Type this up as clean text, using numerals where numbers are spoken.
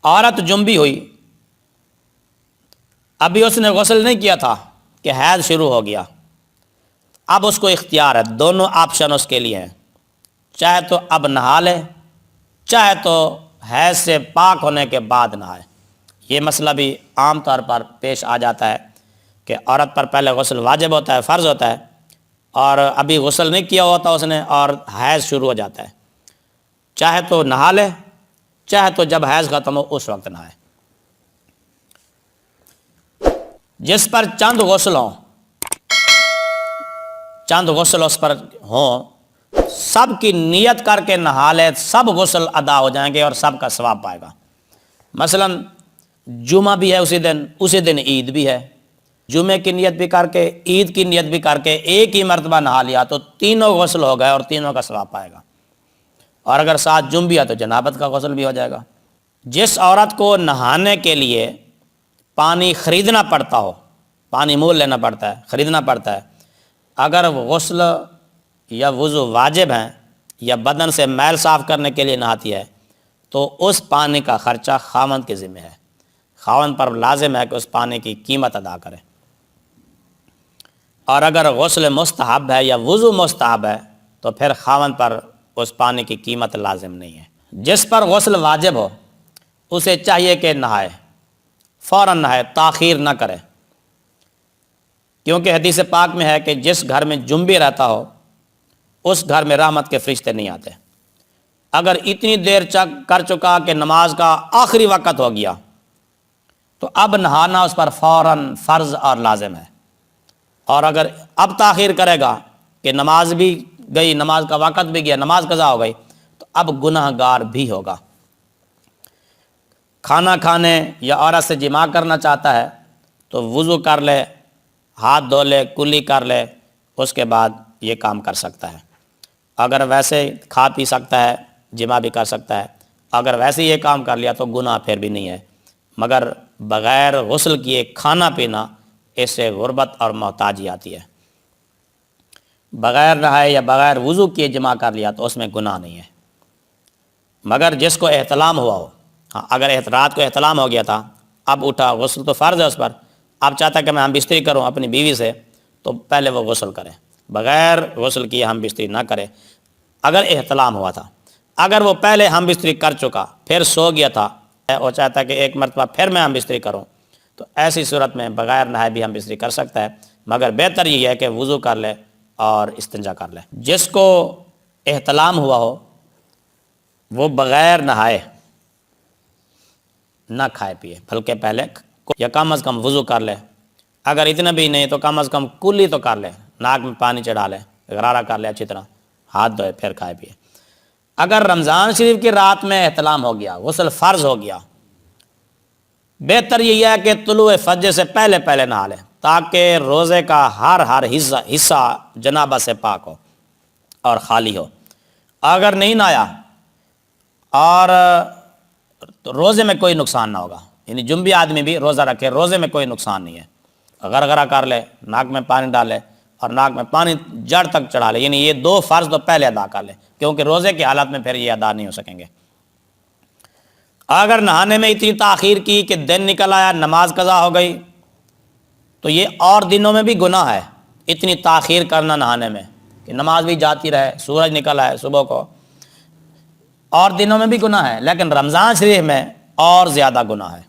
عورت جنبی ہوئی، ابھی اس نے غسل نہیں کیا تھا کہ حیض شروع ہو گیا، اب اس کو اختیار ہے، دونوں آپشن اس کے لیے ہیں، چاہے تو اب نہا لے، چاہے تو حیض سے پاک ہونے کے بعد نہائے۔ یہ مسئلہ بھی عام طور پر پیش آ جاتا ہے کہ عورت پر پہلے غسل واجب ہوتا ہے، فرض ہوتا ہے، اور ابھی غسل نہیں کیا ہوتا اس نے اور حیض شروع ہو جاتا ہے، چاہے تو نہا لے، چاہے تو جب حیض ختم ہو اس وقت نہائے۔ جس پر چند غسل ہوں، چند غسل اس پر ہوں، سب کی نیت کر کے نہا لے، سب غسل ادا ہو جائیں گے اور سب کا ثواب پائے گا۔ مثلا جمعہ بھی ہے اسی دن عید بھی ہے، جمعے کی نیت بھی کر کے عید کی نیت بھی کر کے ایک ہی مرتبہ نہا لیا تو تینوں غسل ہو گئے اور تینوں کا ثواب پائے گا، اور اگر ساتھ جم بھی ہے تو جنابت کا غسل بھی ہو جائے گا۔ جس عورت کو نہانے کے لیے پانی خریدنا پڑتا ہو، پانی مول لینا پڑتا ہے، خریدنا پڑتا ہے، اگر غسل یا وضو واجب ہیں یا بدن سے میل صاف کرنے کے لیے نہاتی ہے تو اس پانی کا خرچہ خاوند کے ذمہ ہے، خاوند پر لازم ہے کہ اس پانی کی قیمت ادا کرے۔ اور اگر غسل مستحب ہے یا وضو مستحب ہے تو پھر خاوند پر اس پانی کی قیمت لازم نہیں ہے۔ جس پر غسل واجب ہو اسے چاہیے کہ نہائے، فوراً نہائے، تاخیر نہ کرے، کیونکہ حدیث پاک میں ہے کہ جس گھر میں جنبی رہتا ہو اس گھر میں رحمت کے فرشتے نہیں آتے۔ اگر اتنی دیر کر چکا کہ نماز کا آخری وقت ہو گیا تو اب نہانا اس پر فوراً فرض اور لازم ہے، اور اگر اب تاخیر کرے گا کہ نماز بھی گئی، نماز کا وقت بھی گیا، نماز قضا ہو گئی تو اب گناہ گار بھی ہوگا۔ کھانا کھانے یا عورت سے جماع کرنا چاہتا ہے تو وضو کر لے، ہاتھ دھو لے، کلی کر لے، اس کے بعد یہ کام کر سکتا ہے۔ اگر ویسے کھا پی سکتا ہے، جماع بھی کر سکتا ہے، اگر ویسے یہ کام کر لیا تو گناہ پھر بھی نہیں ہے، مگر بغیر غسل کیے کھانا پینا اس سے غربت اور محتاجی آتی ہے۔ بغیر نہائے یا بغیر وضو کیے جماع کر لیا تو اس میں گناہ نہیں ہے، مگر جس کو احتلام ہوا ہو، ہاں اگر رات کو احتلام ہو گیا تھا، اب اٹھا، غسل تو فرض ہے اس پر، اب چاہتا ہے کہ میں ہم بستری کروں اپنی بیوی سے، تو پہلے وہ غسل کرے، بغیر غسل کیے ہم بستری نہ کرے اگر احتلام ہوا تھا۔ اگر وہ پہلے ہم بستری کر چکا پھر سو گیا تھا، وہ چاہتا ہے کہ ایک مرتبہ پھر میں ہم بستری کروں، تو ایسی صورت میں بغیر نہائے بھی ہم بستری کر سکتا ہے، مگر بہتر یہ ہے کہ وضو کر لے اور استنجا کر لے۔ جس کو احتلام ہوا ہو وہ بغیر نہائے نہ کھائے پیے، بلکہ پہلے یا کم از کم وضو کر لے، اگر اتنا بھی نہیں تو کم از کم کلی تو کر لے، ناک میں پانی چڑھا لے، غرارہ کر لے اچھی طرح، ہاتھ دھوئے پھر کھائے پیے۔ اگر رمضان شریف کی رات میں احتلام ہو گیا، غسل فرض ہو گیا، بہتر یہ ہے کہ طلوع فجر سے پہلے پہلے نہا لے تاکہ روزے کا ہر حصہ جنابت سے پاک ہو اور خالی ہو۔ اگر نہیں نہایا اور روزے میں کوئی نقصان نہ ہوگا، یعنی جنبی آدمی بھی روزہ رکھے، روزے میں کوئی نقصان نہیں ہے، غرغرہ کر لے، ناک میں پانی ڈالے اور ناک میں پانی جڑ تک چڑھا لے، یعنی یہ دو فرض تو پہلے ادا کر لے، کیونکہ روزے کی حالت میں پھر یہ ادا نہیں ہو سکیں گے۔ اگر نہانے میں اتنی تاخیر کی کہ دن نکل آیا، نماز قضا ہو گئی، تو یہ اور دنوں میں بھی گناہ ہے اتنی تاخیر کرنا نہانے میں، کہ نماز بھی جاتی رہے، سورج نکل آئے صبح کو، اور دنوں میں بھی گناہ ہے، لیکن رمضان شریف میں اور زیادہ گناہ ہے۔